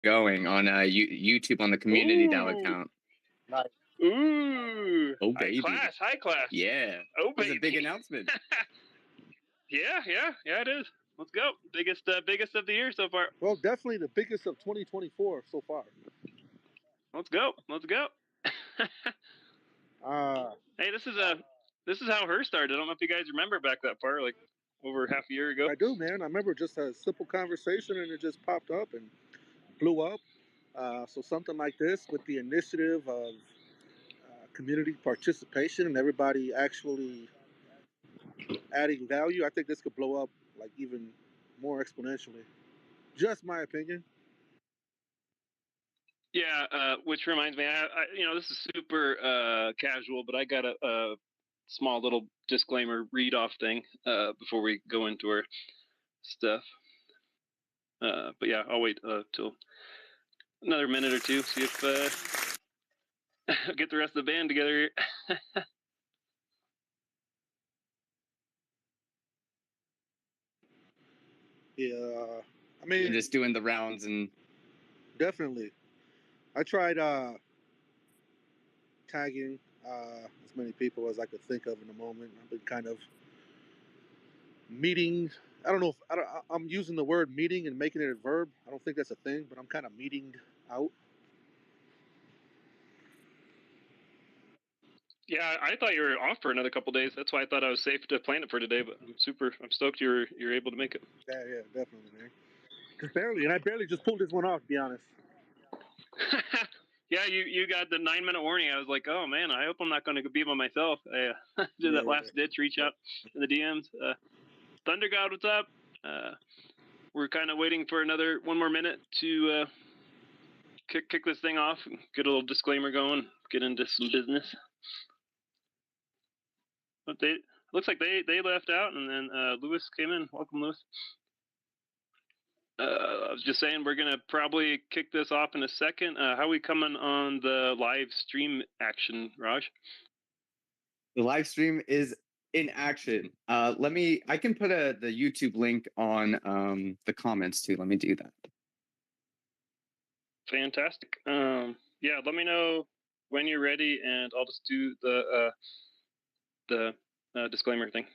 going on YouTube on the community DAO Ooh. account. Nice. Ooh. Oh, High baby. class, high class. Yeah. Oh, It was baby. a big announcement. Yeah, it is. Let's go. Biggest of the year so far. Well, definitely the biggest of 2024 so far. Let's go. Hey, this is how her started. I don't know if you guys remember back that far, like over half a year ago. I do, man. I remember just a simple conversation and it just popped up and blew up. So something like this with the initiative of community participation and everybody actually adding value, I think this could blow up like even more exponentially. Just my opinion. Yeah, which reminds me, this is super casual, but I got a small little disclaimer read off thing before we go into our stuff. But yeah, I'll wait till another minute or two, see if get the rest of the band together here. Yeah, I mean, You're just doing the rounds and definitely. I tried tagging as many people as I could think of in the moment. I've been kind of meeting. I don't know if I'm using the word meeting and making it a verb. I don't think that's a thing, but I'm kind of meeting out. Yeah, I thought you were off for another couple days. That's why I thought I was safe to plan it for today. But I'm stoked you're able to make it. Yeah, definitely, man. Just barely, and I barely just pulled this one off. To be honest. Yeah, you got the 9-minute warning. I was like, oh man, I hope I'm not going to be by myself. I did that last ditch reach out in the DMs. Thunder God, what's up? We're kind of waiting for one more minute to kick this thing off, get a little disclaimer going, get into some business. But looks like they left out, and then Lewis came in. Welcome, Lewis. I was just saying we're gonna probably kick this off in a second. How are we coming on the live stream action, Raj? The live stream is in action. I can put the YouTube link on the comments too. Let me do that. Fantastic. Yeah, let me know when you're ready, and I'll just do the disclaimer thing.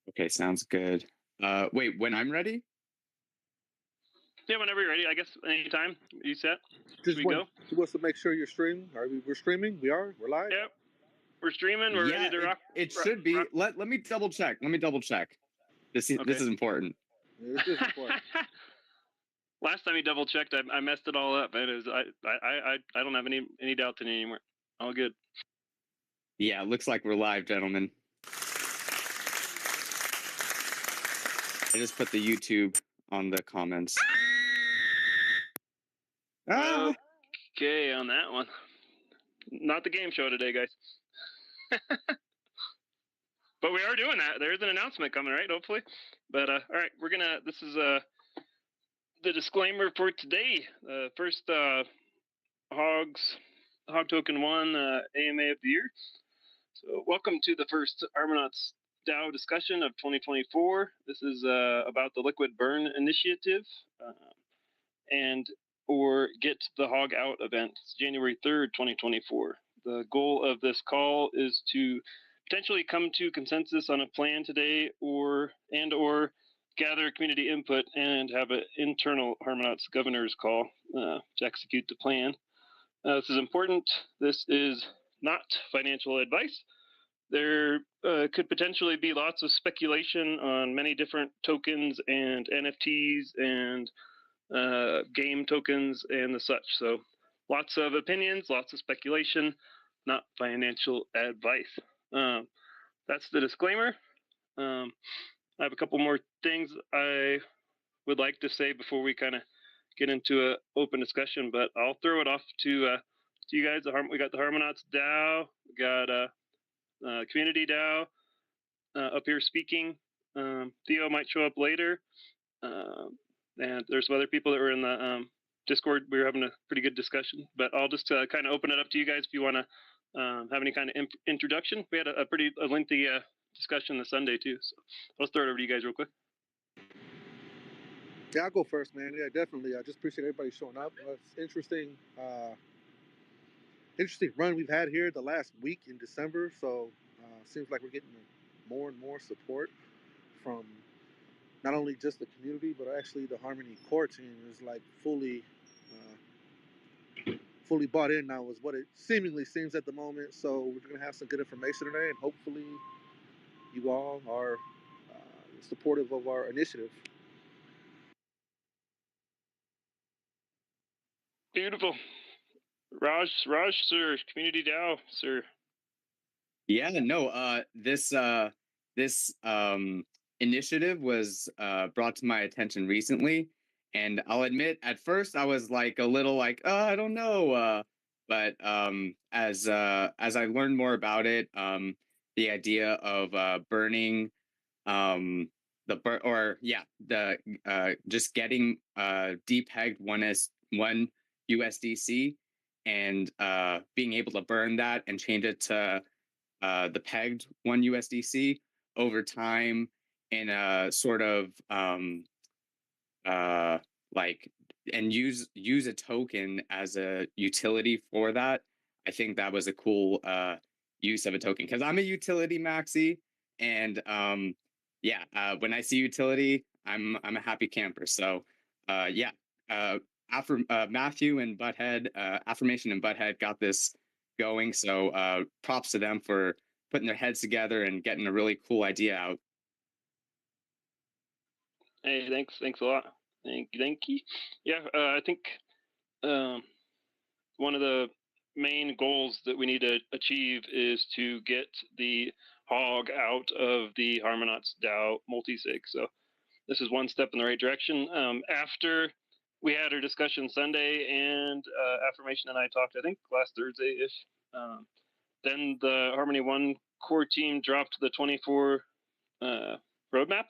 Okay, sounds good. Wait, when I'm ready? Yeah, whenever you're ready. I guess anytime. You set? Just go. He wants to make sure you're streaming. We're streaming. We're live. Yep. We're streaming. We're ready to rock. It should be. Let me double check. This is important. Yeah, this is important. Last time you double checked, I messed it all up. I don't have any doubts in it anymore. All good. Yeah, looks like we're live, gentlemen. I just put the YouTube on the comments. Okay, on that one. Not the game show today, guys. But we are doing that. There's an announcement coming, right? Hopefully. But all right, this is the disclaimer for today. First HOG Token 1 AMA of the year. So welcome to the first Harmonauts DAO discussion of 2024. This is about the Liquid Burn Initiative or Get the HOG Out event. It's January 3rd, 2024. The goal of this call is to potentially come to consensus on a plan today or gather community input and have an internal Harmonauts governor's call to execute the plan. This is important. This is not financial advice. There could potentially be lots of speculation on many different tokens and NFTs and game tokens and the such. So lots of opinions, lots of speculation, not financial advice. That's the disclaimer. I have a couple more things I would like to say before we kind of get into an open discussion, but I'll throw it off to you guys. We got the Harmonauts DAO, we got Community DAO up here speaking. Theo might show up later. And there's some other people that were in the Discord. We were having a pretty good discussion, but I'll just kind of open it up to you guys if you want to have any kind of introduction. We had a pretty lengthy discussion this Sunday too. So I'll throw it over to you guys real quick. Yeah, I'll go first, man. Yeah, definitely. I just appreciate everybody showing up. It's interesting. Interesting run we've had here the last week in December. So seems like we're getting more and more support from not only just the community, but actually the Harmony core team is like fully bought in now, is what it seemingly seems at the moment. So we're going to have some good information today, and hopefully you all are supportive of our initiative. Beautiful. Raj, sir, Community DAO, sir. Yeah, no, this initiative was brought to my attention recently, and I'll admit at first I was like a little like, oh, I don't know, but as I learned more about it, the idea of burning the just getting depegged one USDC and being able to burn that and change it to the pegged one USDC over time in a sort of uh, like and use a token as a utility for that. I think that was a cool use of a token because I'm a utility maxi, and when I see utility, I'm a happy camper. So yeah, after Matthew and Butthead, Affirmation and Butthead got this going. So props to them for putting their heads together and getting a really cool idea out. Hey, thanks a lot. Thank you. Yeah, I think one of the main goals that we need to achieve is to get the HOG out of the Harmonauts DAO multisig. So this is one step in the right direction. After we had our discussion Sunday and Affirmation and I talked, I think last Thursday-ish, then the Harmony One core team dropped the 24 roadmap.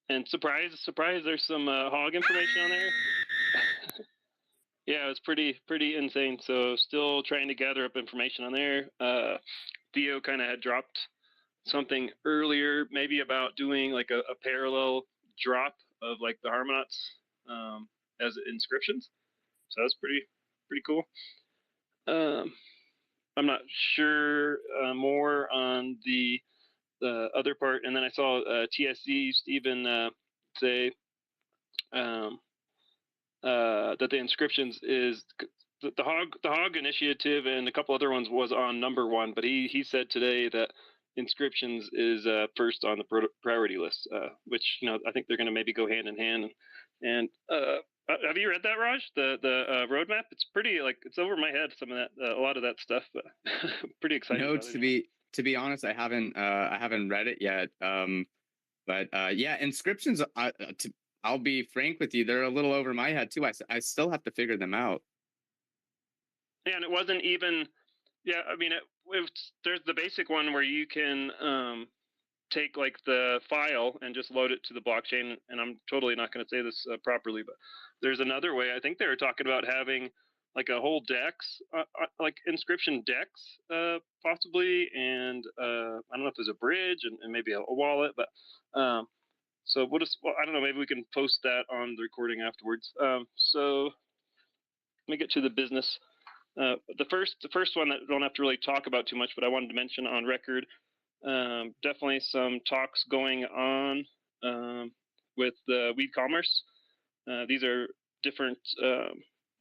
And surprise, there's some HOG information on there. Yeah, it's pretty insane. So still trying to gather up information on there. Theo kind of had dropped something earlier, maybe about doing like a parallel drop of like the Harmonauts as inscriptions. So that's pretty cool. I'm not sure more on the other part. And then I saw TSC Stephen say that the inscriptions is the HOG initiative and a couple other ones was on number one, but he said today that inscriptions is first on the priority list, which I think they're going to maybe go hand in hand. And have you read that, Raj? The roadmap? It's pretty it's over my head. Some of that, a lot of that stuff, but pretty excited. No, to be honest, I haven't read it yet. But yeah, inscriptions. I'll be frank with you, they're a little over my head too. I still have to figure them out. Yeah, and it wasn't even. Yeah, I mean, there's the basic one where you can take like the file and just load it to the blockchain. And I'm totally not going to say this properly, but there's another way. I think they were talking about having like a whole DEX, like inscription DEX, possibly. And I don't know if there's a bridge and maybe a wallet, but so I don't know, maybe we can post that on the recording afterwards. So let me get to the business. The first one that I don't have to really talk about too much, but I wanted to mention on record. Definitely some talks going on with Weed Commerce. These are different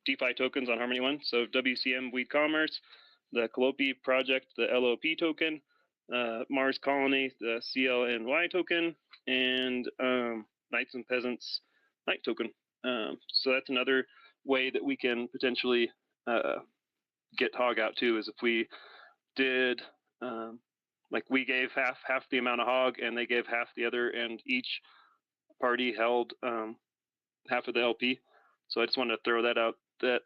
DeFi tokens on Harmony One. So WCM Weed Commerce, the Calliope project, the LOP token, Mars Colony, the CLNY token, and Knights and Peasants Knight token. So that's another way that we can potentially get HOG out too, is if we did like we gave half the amount of HOG and they gave half the other, and each party held half of the LP. So I just wanted to throw that out, that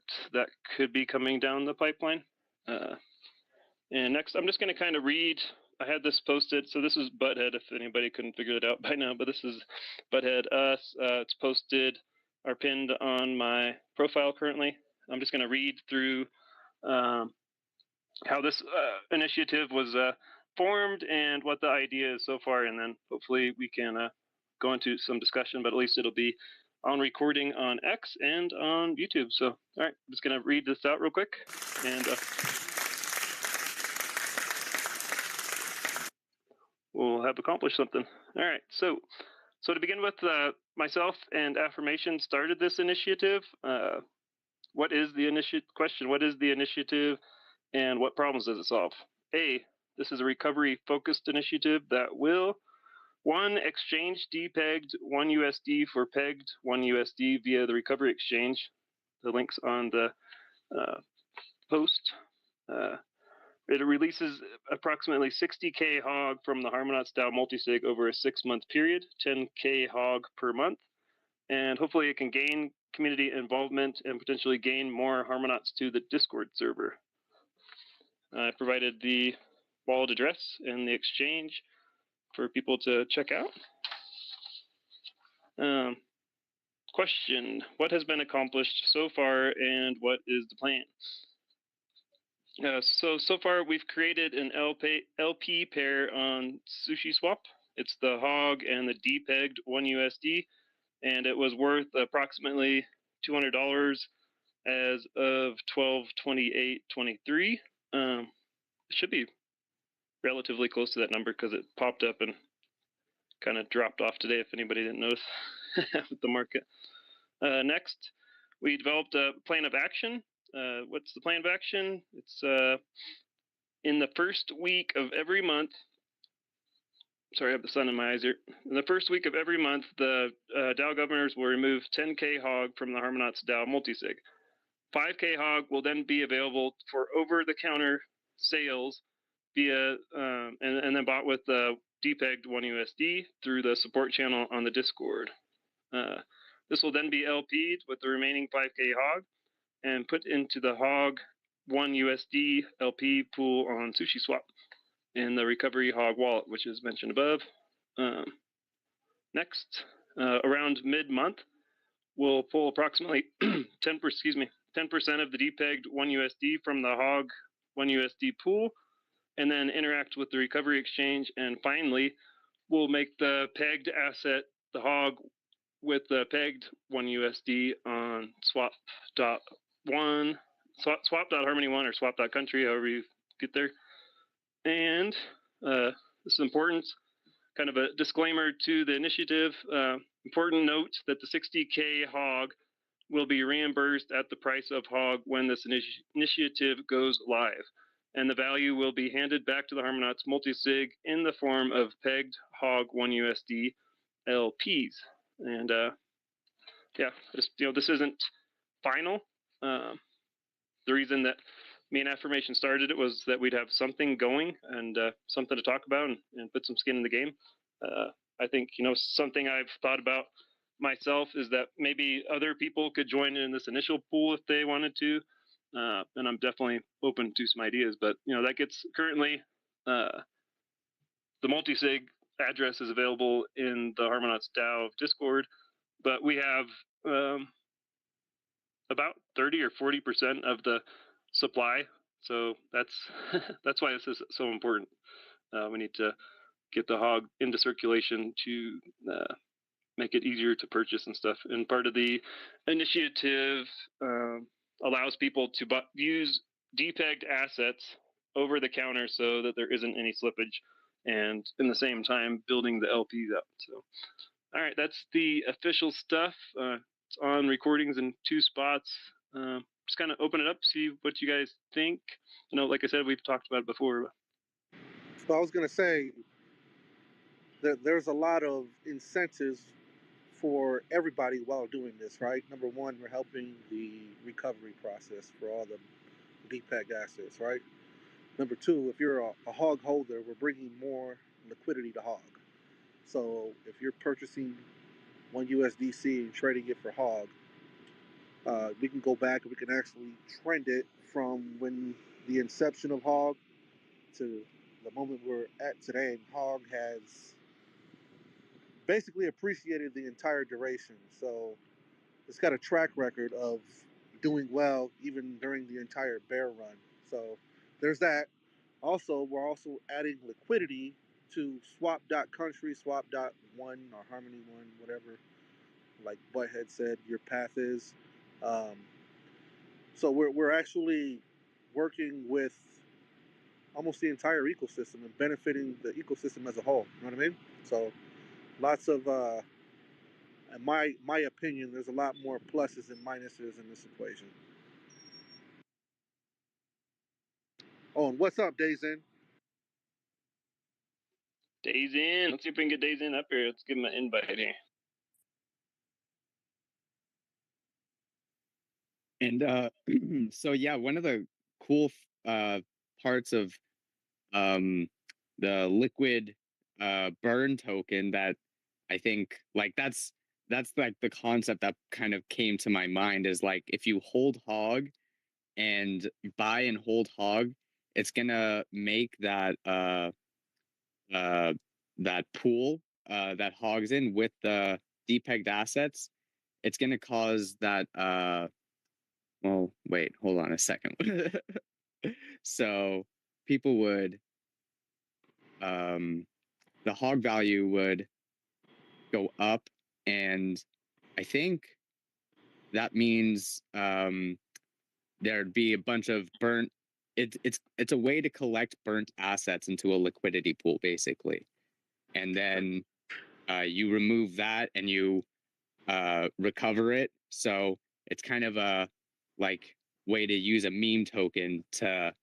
could be coming down the pipeline. And next, I'm just going to kind of read. I had this posted. So this is Butthead, if anybody couldn't figure it out by now, but this is Butthead Us. It's posted or pinned on my profile currently. I'm just going to read through how this initiative was formed and what the idea is so far, and then hopefully we can go into some discussion, but at least it'll be on recording on X and on YouTube. So, all right, I'm just going to read this out real quick, and we'll have accomplished something. All right, so to begin with, myself and Affirmation started this initiative. What is the question? What is the initiative, and what problems does it solve? A, this is a recovery-focused initiative that will 1. Exchange depegged 1 USD for pegged 1 USD via the recovery exchange. The link's on the post. It releases approximately 60K HOG from the Harmonauts DAO multisig over a 6-month period, 10K HOG per month, and hopefully it can gain community involvement and potentially gain more Harmonauts to the Discord server. I provided the wallet address and the exchange for people to check out. Question: what has been accomplished so far, and what is the plan? So far we've created an LP pair on SushiSwap. It's the HOG and the depegged 1 USD, and it was worth approximately $200 as of 12/28/23. It should be relatively close to that number because it popped up and kind of dropped off today, if anybody didn't notice with the market. Next, we developed a plan of action. What's the plan of action? It's in the first week of every month. Sorry, I have the sun in my eyes here. In the first week of every month, the DAO governors will remove 10K HOG from the Harmonauts DAO multisig. 5K HOG will then be available for over-the-counter sales via and then bought with the depegged 1 USD through the support channel on the Discord. This will then be LP'd with the remaining 5K HOG and put into the HOG 1 USD LP pool on SushiSwap in the Recovery HOG wallet, which is mentioned above. Next, around mid-month, we'll pull approximately 10% of the depegged 1 USD from the HOG 1 USD pool, and then interact with the recovery exchange. And finally, we'll make the pegged asset, the HOG, with the pegged 1 USD on swap.harmony1 or swap.country, however you get there. And this is important, kind of a disclaimer to the initiative. Important note that the 60K HOG will be reimbursed at the price of HOG when this initiative goes live. And the value will be handed back to the Harmonauts multisig in the form of pegged HOG 1 USD LPs. And yeah, this isn't final. The reason that me and Affirmation started it was that we'd have something going and something to talk about and put some skin in the game. I think, something I've thought about myself is that maybe other people could join in this initial pool if they wanted to. And I'm definitely open to some ideas, but that gets currently the multisig address is available in the Harmonauts DAO Discord, but we have about 30 or 40% of the supply. So that's why this is so important. We need to get the HOG into circulation to make it easier to purchase and stuff. And part of the initiative allows people to use depegged assets over the counter so that there isn't any slippage, and in the same time building the LPs up. So, all right, that's the official stuff. It's on recordings in 2 spots. Just kind of open it up, see what you guys think. Like I said, we've talked about it before. So I was going to say that there's a lot of incentives for everybody while doing this, right? Number one, we're helping the recovery process for all the depegged assets, right? Number two, if you're a HOG holder, we're bringing more liquidity to HOG. So if you're purchasing 1 USDC and trading it for HOG, we can go back and we can actually trend it from when the inception of HOG to the moment we're at today. And HOG has basically appreciated the entire duration. So it's got a track record of doing well even during the entire bear run. So there's that. Also, we're also adding liquidity to swap.country, swap.one, or harmony one, whatever, like Butthead said, your path is. Um, so we're actually working with almost the entire ecosystem and benefiting the ecosystem as a whole. You know what I mean? So lots of, in my opinion, there's a lot more pluses and minuses in this equation. Oh, and what's up, Days In? Days In. Let's see if we can get Days In up here. Let's give him an invite here. And so yeah, one of the cool parts of the liquid burn token that I think like that's like the concept that kind of came to my mind is like if you hold hog and buy and hold hog, it's gonna make uh that pool that hogs in with the depegged assets. It's gonna cause that well, wait, hold on a second. So people would the hog value would go up, and I think that means there'd be a bunch of burnt. It's a way to collect burnt assets into a liquidity pool, basically, and then you remove that and you recover it. So it's kind of a like way to use a meme token to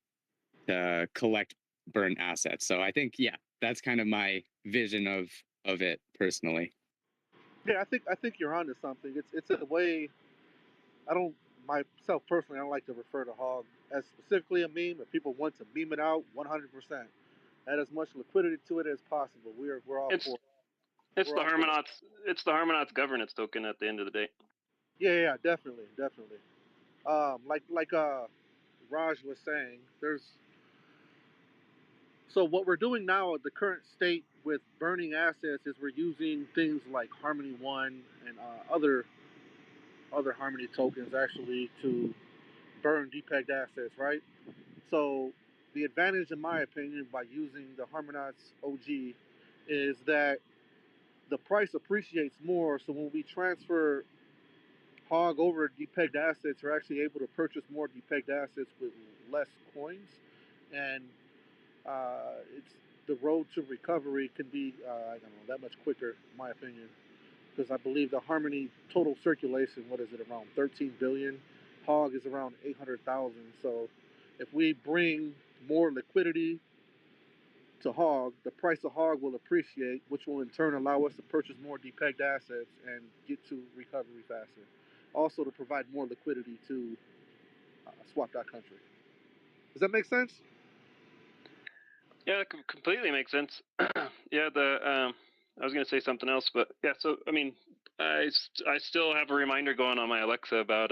collect burnt assets. So I think yeah, that's kind of my vision of it personally. Yeah, I think you're onto something. It's a way. I don't myself personally. I don't like to refer to hog as specifically a meme. If people want to meme it out, 100%. Add as much liquidity to it as possible. We're all It's for. it's We're the all for. Harmonauts. It's the Harmonauts governance token at the end of the day. Yeah, definitely, definitely. Like Raj was saying, there's so what we're doing now at the current state with burning assets is we're using things like Harmony One and other Harmony tokens actually to burn depegged assets, right? So the advantage, in my opinion, by using the Harmonauts OG is that the price appreciates more. So when we transfer hog over depegged assets, you're actually able to purchase more depegged assets with less coins, and it's the road to recovery can be I don't know that much quicker, in my opinion, because I believe the Harmony total circulation, what is it, around 13 billion? Hog is around 800,000. So if we bring more liquidity to hog, the price of hog will appreciate, which will in turn allow us to purchase more depegged assets and get to recovery faster. Also to provide more liquidity to swap.country. Does that make sense? Yeah, that completely makes sense. Yeah, I was gonna say something else, but yeah. So I mean, I still have a reminder going on my Alexa about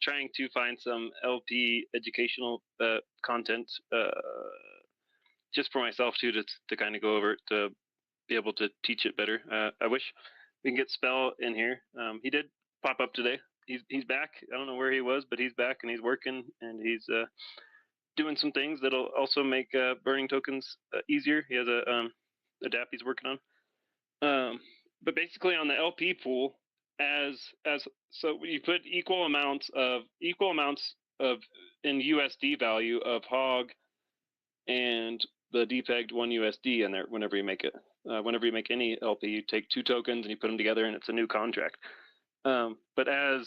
trying to find some LP educational content just for myself too to kind of go over it to be able to teach it better. I wish we can get Spell in here. He did pop up today. He's back. I don't know where he was, but he's back and he's working and he's doing some things that'll also make burning tokens easier. He has a DApp he's working on. But basically on the LP pool, as so you put equal amounts of in USD value of hog and the depegged 1 USD in there whenever you make it. Whenever you make any LP, you take two tokens and you put them together, and it's a new contract. But uh,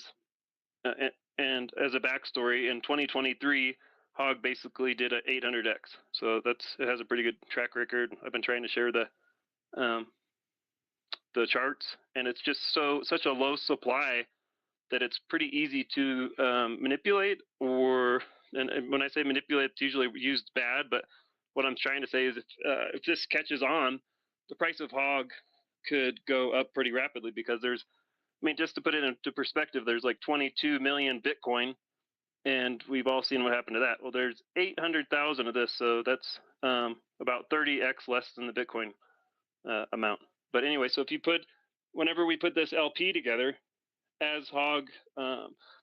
and as a backstory, in 2023, Hog basically did a 800x. So it has a pretty good track record. I've been trying to share um, the charts, and it's just such a low supply that it's pretty easy to manipulate. And when I say manipulate, it's usually used bad. But what I'm trying to say is, if this catches on, the price of hog could go up pretty rapidly because I mean, just to put it into perspective, there's like 22 million Bitcoin, and we've all seen what happened to that. Well, there's 800,000 of this, so that's about 30x less than the Bitcoin amount. But anyway, so whenever we put this LP together, as hog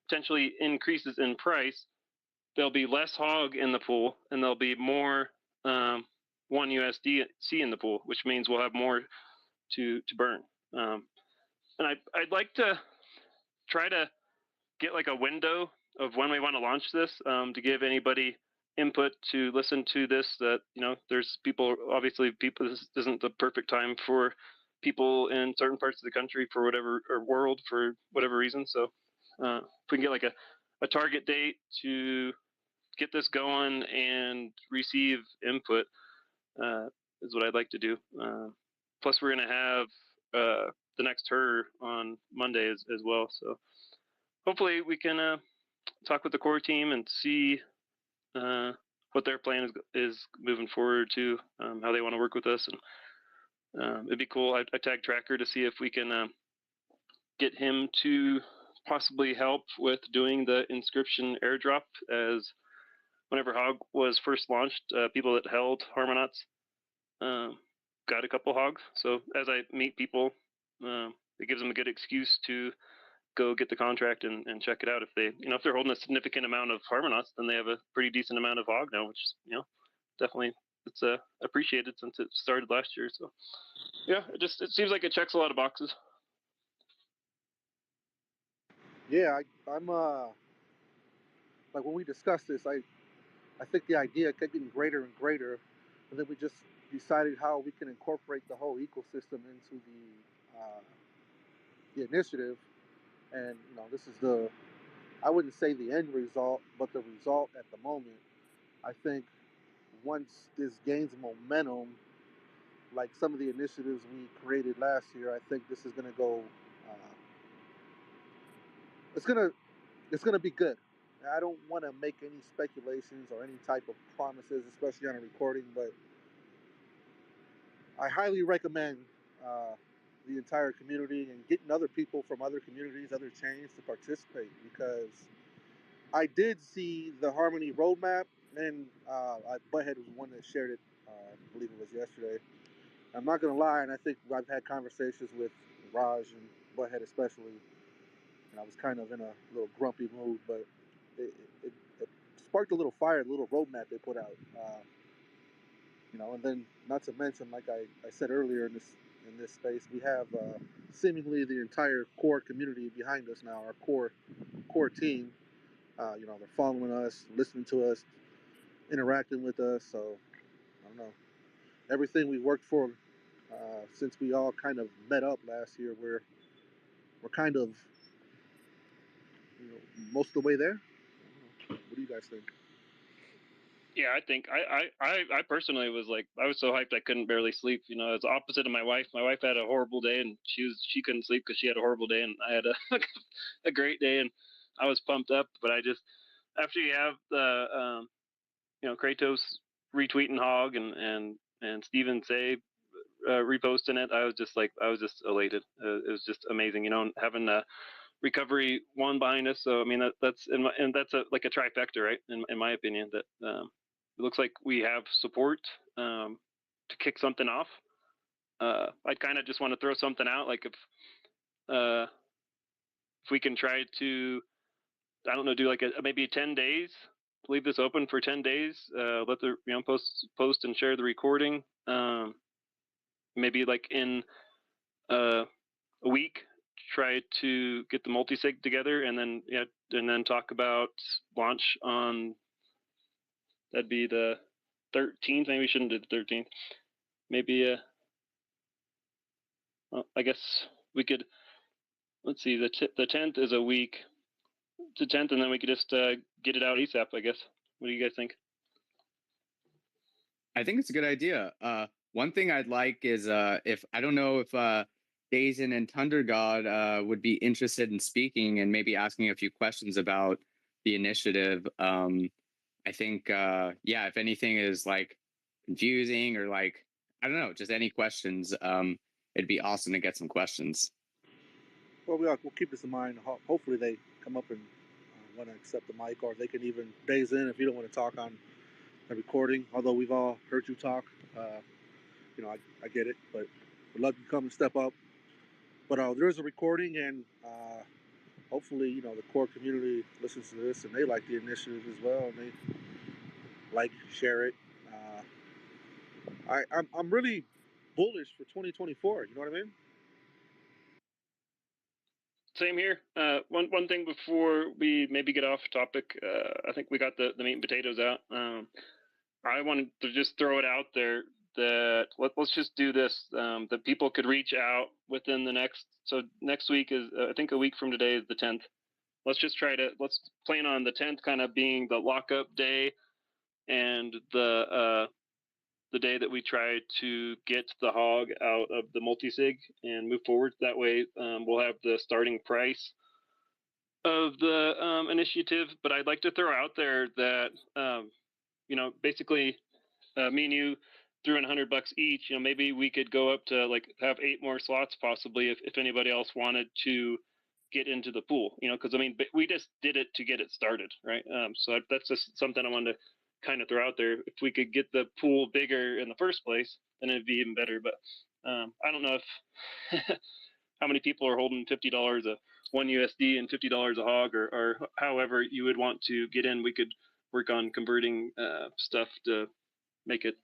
potentially increases in price, there'll be less hog in the pool, and there'll be more 1 USDC in the pool, which means we'll have more to burn. And I'd like to try to get like a window of when we want to launch this, to give anybody input to listen to this. That there's people, obviously people, this isn't the perfect time for people in certain parts of the country for whatever, or world for whatever reason. So if we can get like a target date to get this going and receive input, is what I'd like to do. Plus, we're going to have the next HER on Monday as well. So hopefully we can talk with the core team and see what their plan is moving forward to, how they want to work with us. And it'd be cool. I tagged Tracker to see if we can get him to possibly help with doing the inscription airdrop, as whenever HOG was first launched, people that held Harmonauts got a couple hogs. So as I meet people, it gives them a good excuse to go get the contract and check it out. If they, if they're holding a significant amount of Harmonauts, then they have a pretty decent amount of hog now, which is, definitely it's appreciated since it started last year. So yeah, it seems like it checks a lot of boxes. Yeah, I'm like when we discussed this, I think the idea kept getting greater and greater, and then we just decided how we can incorporate the whole ecosystem into the initiative. And this is I wouldn't say the end result, but the result at the moment. I think once this gains momentum, like some of the initiatives we created last year, I think this is going to go. It's gonna be good. I don't want to make any speculations or any type of promises, especially on a recording, but I highly recommend the entire community and getting other people from other communities, other chains to participate, because I did see the Harmony roadmap, and Butthead was one that shared it. I believe it was yesterday. I'm not gonna lie, and I think I've had conversations with Raj and Butthead especially, and I was kind of in a little grumpy mood, but it sparked a little fire, a little roadmap they put out. And then not to mention, like I said earlier in this space, we have seemingly the entire core community behind us now. Our core team, they're following us, listening to us, interacting with us. So I don't know, everything we worked for since we all kind of met up last year, we're kind of most of the way there. What do you guys think? Yeah, I think I personally was like, I was so hyped I couldn't barely sleep. It's opposite of my wife. My wife had a horrible day, and she couldn't sleep because she had a horrible day, and I had a great day, and I was pumped up. But I just, after you have the Kratos retweeting Hog and Steven Say reposting it, I was just elated. It was just amazing, having recovery one behind us. So I mean that's like a trifecta, right? In my opinion, that it looks like we have support to kick something off. I kind of just want to throw something out, like if we can try to, I don't know, do like maybe 10 days, leave this open for 10 days, let the post and share the recording, maybe like in a week, try to get the multi-sig together, and then talk about launch on, that'd be the 13th. Maybe we shouldn't do the 13th. Maybe well, I guess we could, let's see, the 10th is a week, the 10th, and then we could just get it out ASAP, I guess. What do you guys think? I think it's a good idea. One thing I'd like is if I don't know if Dazen and Thunder God would be interested in speaking and maybe asking a few questions about the initiative. I think if anything is like confusing or like, I don't know, just any questions, it'd be awesome to get some questions. Well, we'll keep this in mind. Hopefully they come up and want to accept the mic, or they can even days in if you don't want to talk on a recording. Although we've all heard you talk, I get it, but we'd love you to come and step up. But there is a recording, and hopefully, you know, the core community listens to this and they like the initiative as well, and they like share it. I'm really bullish for 2024. You know what I mean? Same here. One thing before we maybe get off topic, I think we got the meat and potatoes out. I wanted to just throw it out there that let's just do this. That people could reach out within the next week is I think a week from today is the 10th. Let's plan on the 10th kind of being the lockup day and the day that we try to get the hog out of the multi-sig and move forward. That way we'll have the starting price of the initiative. But I'd like to throw out there that, basically me and you threw in $100 each. Maybe we could go up to like have 8 more slots possibly if anybody else wanted to get into the pool, because we just did it to get it started, right? So that's just something I wanted to kind of throw out there. If we could get the pool bigger in the first place, then it'd be even better. But I don't know if how many people are holding $50 a one USD and $50 a hog, or however you would want to get in. We could work on converting stuff to make it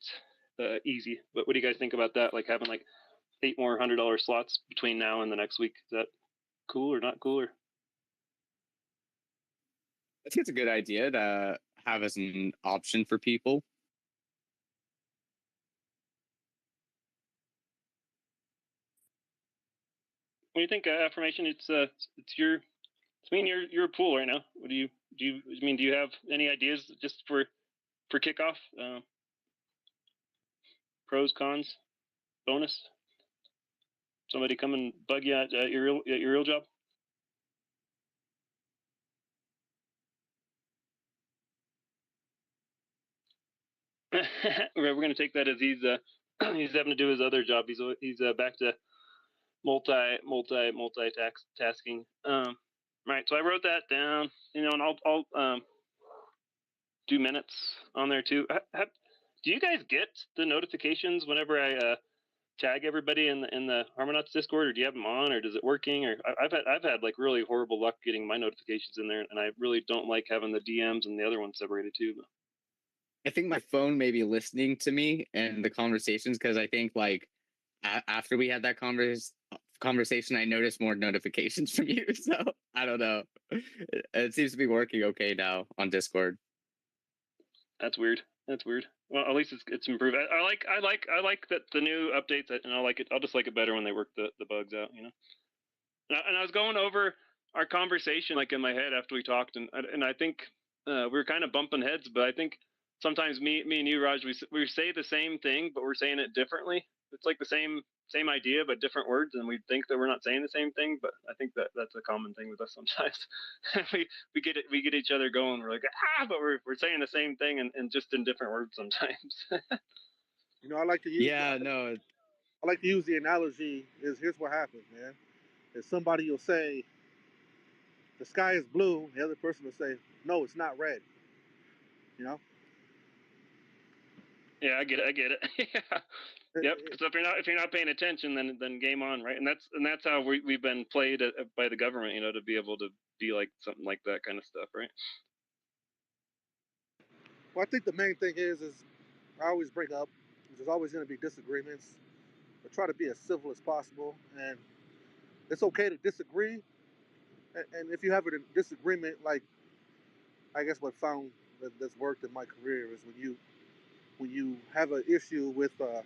easy. But what do you guys think about that? Like having like 8 more $100 slots between now and the next week. Is that cool or not cool? Or I think it's a good idea to have as an option for people. What do you think, Affirmation? It's your, I mean, you're a pool right now. What do you have any ideas just for kickoff? Pros, cons, bonus? Somebody come and bug you at your real job? We're going to take that as he's having to do his other job. He's back to multitasking. Right. So I wrote that down. And I'll do minutes on there too. Do you guys get the notifications whenever I tag everybody in the Harmonauts Discord, or do you have them on, or does it working? Or I've had like really horrible luck getting my notifications in there, and I really don't like having the DMs and the other ones separated too. I think my phone may be listening to me and the conversations, because I think like after we had that conversation, I noticed more notifications from you. So I don't know. It seems to be working okay now on Discord. That's weird. Well, at least it's improved. I like that the new updates, and I like it. I'll just like it better when they work the bugs out, And I was going over our conversation like in my head after we talked, and I think we were kind of bumping heads, but I think sometimes me and you, Raj, we say the same thing, but we're saying it differently. It's like the same idea, but different words, and we think that we're not saying the same thing. But I think that's a common thing with us sometimes. we get each other going. We're like, but we're saying the same thing and just in different words sometimes. I like to use. Yeah, no. I like to use the analogy. Here's what happens, man. Is somebody will say the sky is blue, the other person will say no, it's not red. Yeah, I get it. Yep. So if you're not paying attention, then game on, right? And that's how we've been played by the government, to be able to be like something like that kind of stuff, right? Well, I think the main thing is I always bring up there's always going to be disagreements, but try to be as civil as possible, and it's okay to disagree. And if you have a disagreement, like I guess what found that's worked in my career is when you have an issue with the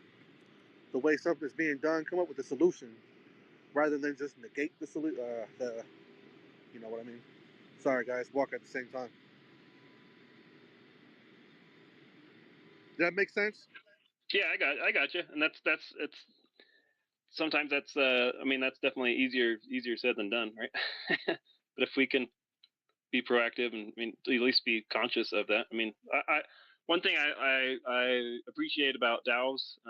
way something's being done, come up with a solution rather than just negate the solution. You know what I mean? Sorry, guys, walk at the same time. Did that make sense? Yeah, I got you. And that's it's sometimes that's that's definitely easier said than done, right? But if we can be proactive and at least be conscious of that. I one thing I appreciate about DAOs,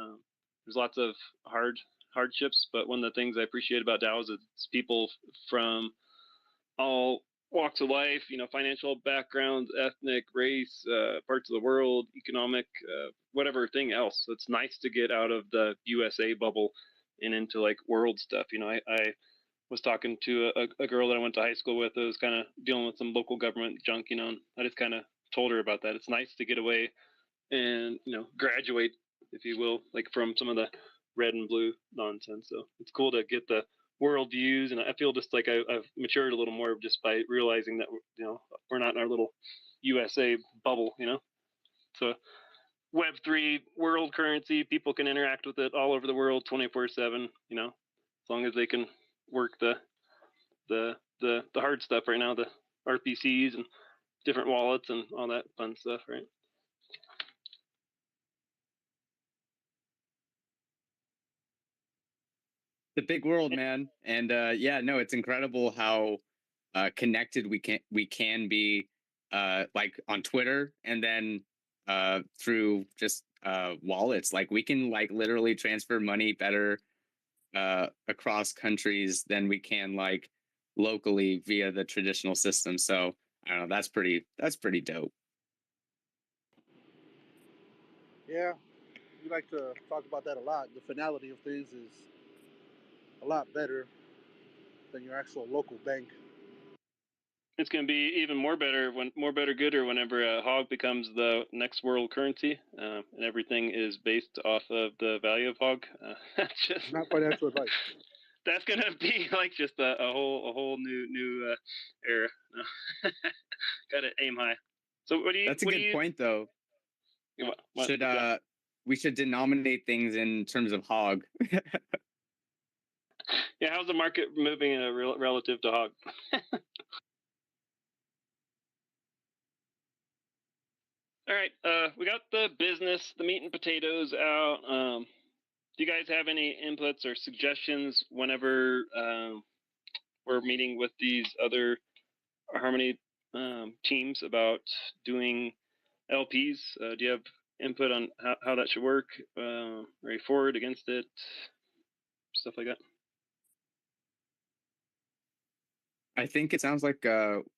there's lots of hardships, but one of the things I appreciate about DAOs is people from all walks of life, financial backgrounds, ethnic, race, parts of the world, economic, whatever thing else. So it's nice to get out of the USA bubble and into like world stuff. I was talking to a girl that I went to high school with that was kind of dealing with some local government junk, you know, and I just kind of told her about that. It's nice to get away and, you know, graduate, if you will, like from some of the red and blue nonsense. So it's cool to get the world views, and I feel just like I've matured a little more just by realizing that, you know, we're not in our little USA bubble, you know. So Web3 world currency, people can interact with it all over the world 24/7, you know, as long as they can work the hard stuff right now, the RPCs and different wallets and all that fun stuff, right? The big world, man. And yeah, no, it's incredible how connected we can be, like on Twitter, and then through just wallets. Like we can like literally transfer money better across countries than we can like locally via the traditional system. So I don't know. That's pretty dope. Yeah, we like to talk about that a lot. The finality of things is a lot better than your actual local bank. It's going to be even more better gooder whenever HOG becomes the next world currency, and everything is based off of the value of HOG. Just Not financial advice. That's gonna be like just a whole new era. No. Gotta aim high. So what do you? That's a What do good you? point, though. Should Yeah. we should denominate things in terms of hog. Yeah. How's the market moving in relative to HOG? All right. We got the business, the meat and potatoes out. Do you guys have any inputs or suggestions whenever we're meeting with these other Harmony teams about doing LPs? Do you have input on how that should work? Are you for it, against it, stuff like that? I think it sounds like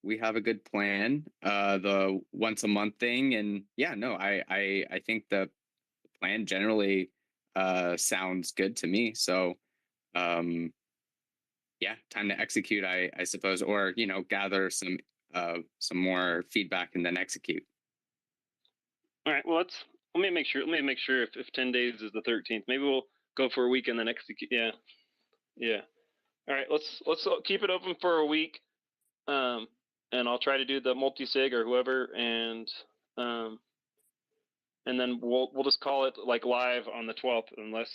we have a good plan, the once a month thing, and yeah, no, I think the plan generally sounds good to me. So um, yeah, time to execute, I suppose, or gather some more feedback and then execute. All right. Well, let me make sure. Let me make sure if 10 days is the 13th. Maybe we'll go for a week and then execute. Yeah. Yeah. All right. Let's keep it open for a week. Um, and I'll try to do the multi-sig or whoever, um, and then we'll just call it like live on the 12th, unless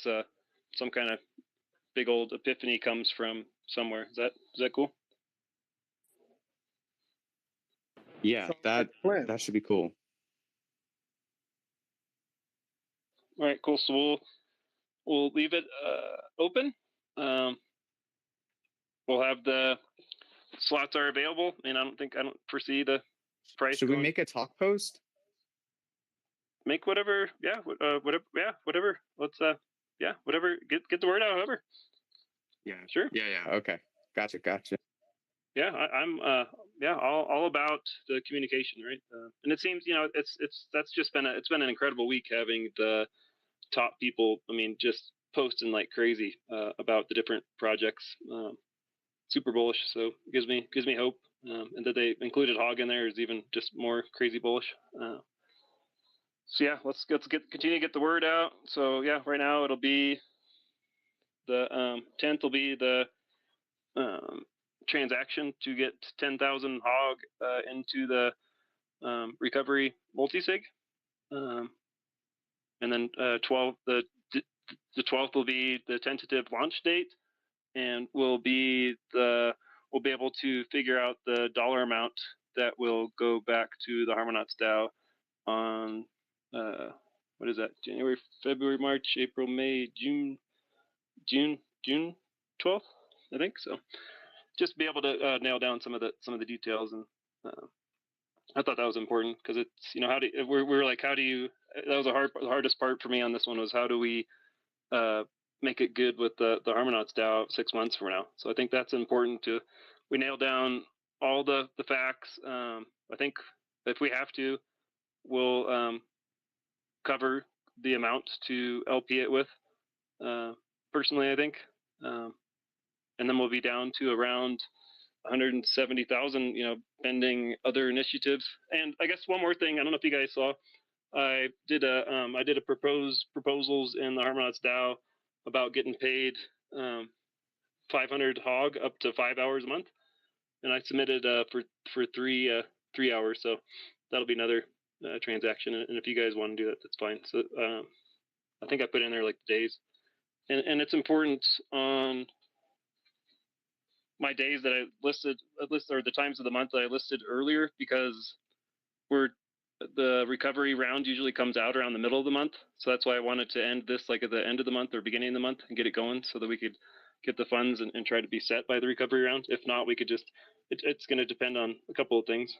some kind of big old epiphany comes from somewhere. Is that cool? Yeah, Sounds like that a plan. that should be cool. All right, cool. So we'll leave it open. Um, we'll have the slots are available, and I don't foresee the price Should we going. make a talk post? Make whatever, yeah, whatever, yeah, whatever. Let's yeah, whatever. Get the word out, however. Yeah. Sure. Yeah. Okay. Gotcha. Yeah, I'm yeah, all about the communication, right? And it seems, you know, that's just been it's been an incredible week having the top people. I mean, just posting like crazy about the different projects. Super bullish, so it gives me hope. And that they included HOG in there is even just more crazy bullish. So yeah, let's continue to get the word out. So yeah, right now it'll be the 10th will be the transaction to get 10,000 HOG into the recovery multisig, and then 12th will be the tentative launch date, and we'll be able to figure out the dollar amount that will go back to the Harmonauts DAO on what is that? January, February, March, April, May, June 12th, I think so. Just be able to nail down some of the details, and I thought that was important because it's, you know, we're like, how do you, that was the hardest part for me on this one, was how do we make it good with the Harmonauts DAO 6 months from now. So I think that's important we nail down all the facts. I think if we have to, we'll cover the amount to LP it with, personally, I think. and then we'll be down to around 170,000, pending other initiatives. And I guess one more thing, I don't know if you guys saw, I did a proposals in the Harmonauts DAO about getting paid 500 HOG up to 5 hours a month, and I submitted for 3 hours. So that'll be another transaction. And if you guys want to do that, that's fine. So I think I put in there like the days, and it's important on my days that I listed, or the times of the month that I listed earlier, because the recovery round usually comes out around the middle of the month. So that's why I wanted to end this like at the end of the month or beginning of the month and get it going so that we could get the funds and try to be set by the recovery round. If not, we could just, it's going to depend on a couple of things.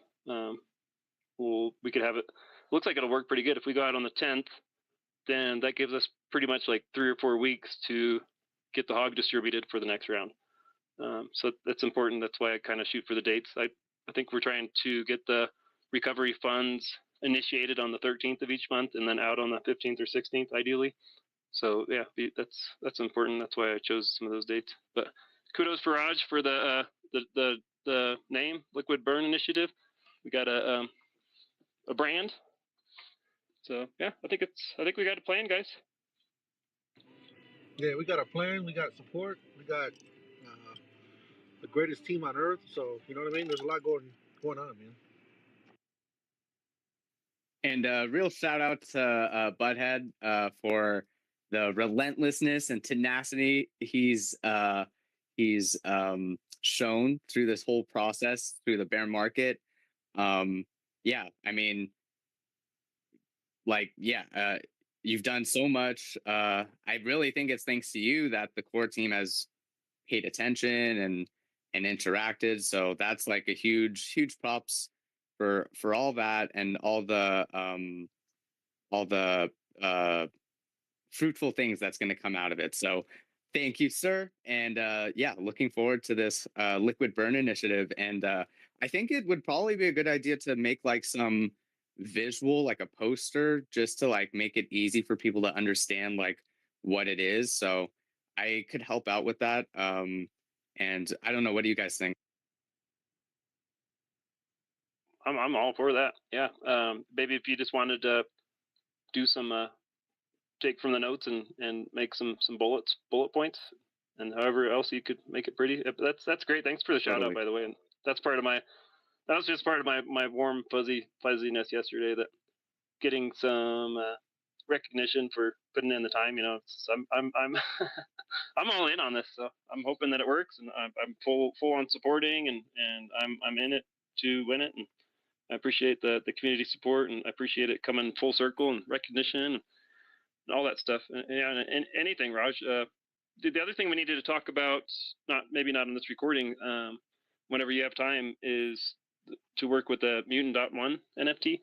We could have it, looks like it'll work pretty good. If we go out on the 10th, then that gives us pretty much like 3 or 4 weeks to get the HOG distributed for the next round. So that's important. That's why I kind of shoot for the dates. I think we're trying to get the recovery funds initiated on the 13th of each month and then out on the 15th or 16th, ideally. So yeah, that's important. That's why I chose some of those dates. But kudos for Raj for the name Liquid Burn Initiative. We got a brand. So yeah, I think we got a plan, guys. Yeah, we got a plan. We got support. We got the greatest team on earth. So you know what I mean. There's a lot going on, man. And real shout out to Butthead for the relentlessness and tenacity he's shown through this whole process, through the bear market. Yeah, I mean, like, yeah, you've done so much. I really think it's thanks to you that the core team has paid attention and interacted. So that's like a huge props for all that and all the fruitful things that's going to come out of it. So thank you, sir. And yeah, looking forward to this liquid burn initiative. And I think it would probably be a good idea to make like some visual, like a poster, just to like make it easy for people to understand like what it is. So I could help out with that. And I don't know, what do you guys think? I'm all for that. Yeah. Maybe if you just wanted to do some take from the notes and make some bullet points, and however else you could make it pretty. That's great. Thanks for the shout out, by the way. And that was just part of my warm fuzziness yesterday, that getting some recognition for putting in the time. I'm I'm all in on this, so I'm hoping that it works, and I'm full on supporting, and I'm in it to win it. And I appreciate the community support, and I appreciate it coming full circle and recognition and all that stuff. And anything, Raj. The other thing we needed to talk about, maybe not in this recording, whenever you have time, is to work with the Mutant.1 NFT.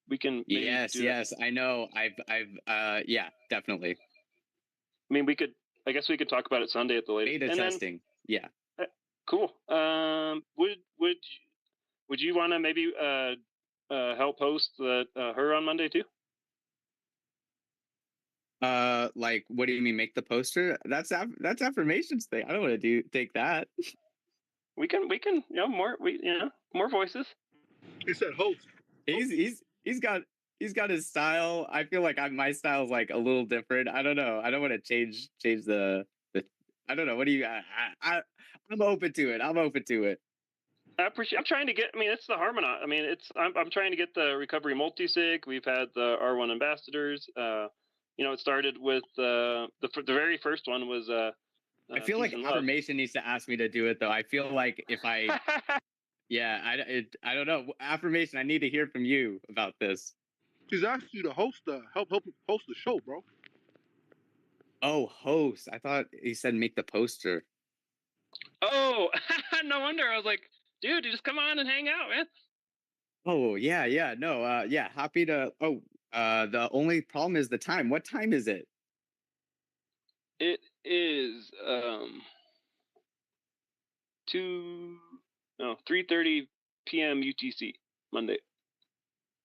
We can maybe yes, I know. I've yeah, definitely. I mean, I guess we could talk about it Sunday at the latest. Beta testing. Yeah. Cool. Would you want to maybe help host her on Monday too? Like, what do you mean, make the poster? That's affirmations thing. I don't want to take that. We can more voices. He said host. He's got his style. I feel like my style is like a little different. I don't know. I don't want to change the I don't know. What do you? I'm open to it. I'm trying to get. I mean, it's the Harmonaut. I mean, I'm trying to get the recovery multi-sig. We've had the R1 ambassadors. It started with the very first one was. I feel like affirmation needs to ask me to do it though. I feel like if I. Yeah, I don't know. Affirmation, I need to hear from you about this. She's asked you to help host the show, bro. Oh, host. I thought he said make the poster. Oh, no wonder. I was like, dude, you just come on and hang out, man. Oh, yeah. No, yeah, happy to. Oh, the only problem is the time. What time is it? It is 3:30 p.m. UTC Monday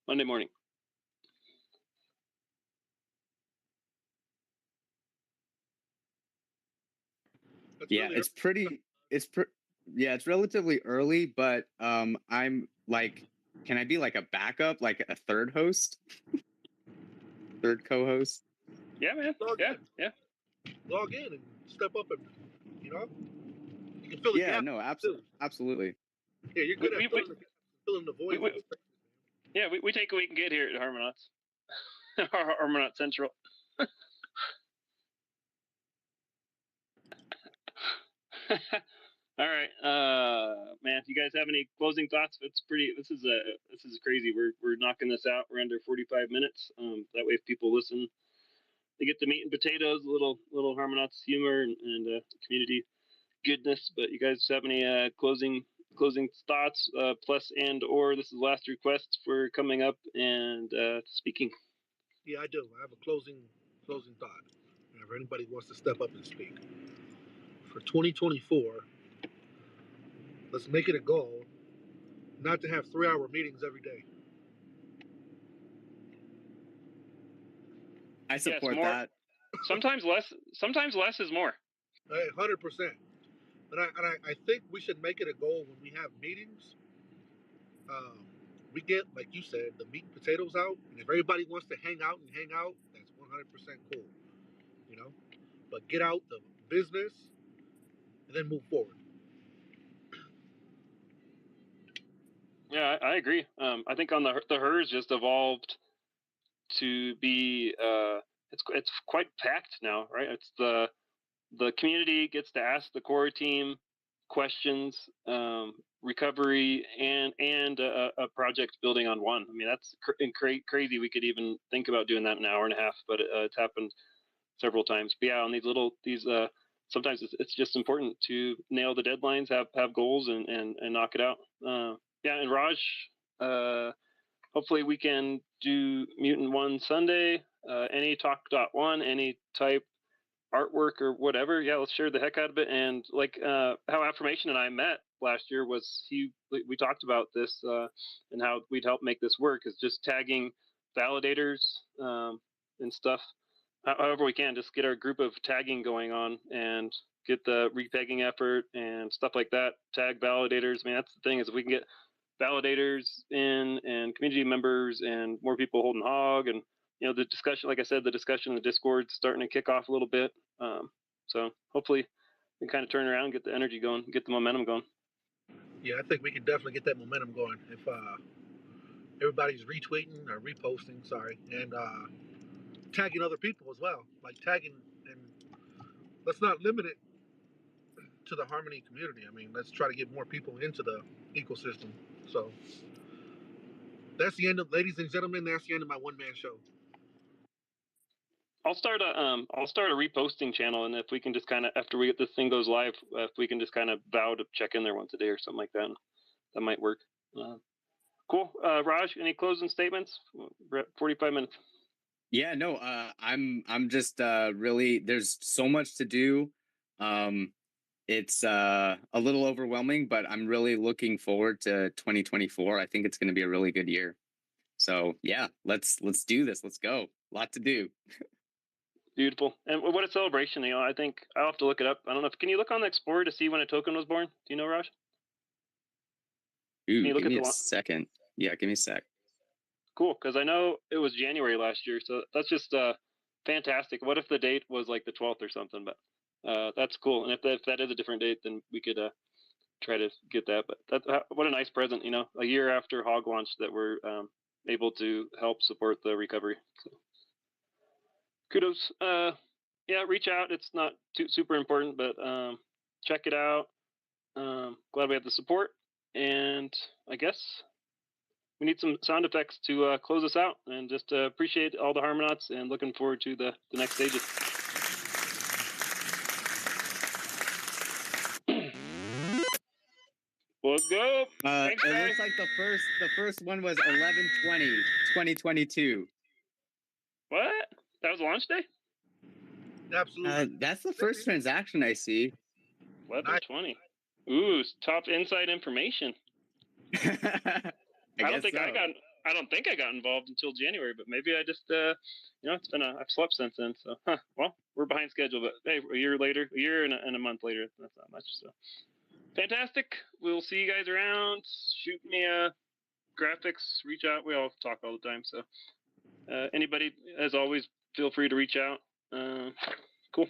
morning. That's Yeah, really it's pretty. It's Yeah, it's relatively early, but I'm like, can I be like a backup, like a third host, third co-host? Yeah, man. log Yeah, in, yeah. log in, and step up, and you know you can fill the Yeah, gap no, too. absolutely. Yeah, you're We good at we we, filling the we, voids we in the spaces, yeah, we take what we can get here at Harmonauts. Harmonaut Central. All right, man. You guys have any closing thoughts? It's pretty. This is crazy. We're knocking this out. We're under 45 minutes. That way, if people listen, they get the meat and potatoes, little Harmonauts humor and community goodness. But you guys have any closing thoughts? Plus and or this is last request for coming up and speaking. Yeah, I do. I have a closing thought. If anybody wants to step up and speak for 2024, let's make it a goal not to have 3-hour meetings every day. I Yes, support more. that. Sometimes less. Sometimes less is more. 100%. And I think we should make it a goal when we have meetings. Um, we get, like you said, the meat and potatoes out. And if everybody wants to hang out, that's 100% cool, you know? But get out the business and then move forward. Yeah, I agree. I think on the HERS just evolved to be it's quite packed now, right? It's the community gets to ask the core team questions, recovery, and a project building on one. I mean, that's crazy. We could even think about doing that in an hour and a half, but it's happened several times. But yeah, on these sometimes it's just important to nail the deadlines, have goals, and knock it out. Yeah, and Raj, hopefully we can do Mutant One Sunday. Any talk.1, any type artwork or whatever. Yeah, let's share the heck out of it. And like how Affirmation and I met last year was we talked about this and how we'd help make this work is just tagging validators and stuff. However we can, just get our group of tagging going on and get the repegging effort and stuff like that. Tag validators. I mean, that's the thing is if we can get validators in and community members and more people holding HOG and the discussion, like I said, the discussion in the Discord starting to kick off a little bit. So hopefully we can kind of turn around and get the energy going, get the momentum going. Yeah, I think we can definitely get that momentum going if everybody's retweeting or reposting, and tagging other people as well. Like tagging, and let's not limit it to the Harmony community. I mean, let's try to get more people into the ecosystem. So that's the end of, ladies and gentlemen, that's the end of my one-man show. I'll start a reposting channel, and if we can just kind of after this thing goes live, if we can just kind of vow to check in there once a day or something like that, that might work. Cool. Raj, any closing statements? We're at 45 minutes. Yeah, no, I'm just really, there's so much to do. It's a little overwhelming, but I'm really looking forward to 2024. I think it's going to be a really good year. So yeah, let's do this. Let's go. A lot to do. Beautiful. And what a celebration. I think I'll have to look it up. I don't know if can you look on the Explorer to see when a token was born? Do you know, Raj? Ooh, give me a second. Yeah, give me a sec. Cool, because I know it was January last year, so that's just fantastic. What if the date was like the 12th or something? But that's cool. And if that is a different date, then we could try to get that. But what a nice present, a year after HOG launch that we're able to help support the recovery. So kudos. Yeah, reach out. It's not super important, but check it out. Glad we have the support, and I guess we need some sound effects to close us out, and just appreciate all the Harmonauts and looking forward to the next stages. Let's go. Thanks, it guys. looks like the first one was 11/20/2022. What? That was launch day? Absolutely. That's the first transaction I see. 11/20. Ooh, top inside information. I don't think so. I don't think I got involved until January, but maybe I just, it's been I've slept since then. So, well, we're behind schedule, but hey, a year and a month later, that's not much. So, fantastic. We'll see you guys around. Shoot me graphics. Reach out. We all talk all the time. So, anybody, as always, feel free to reach out. Cool.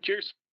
Cheers.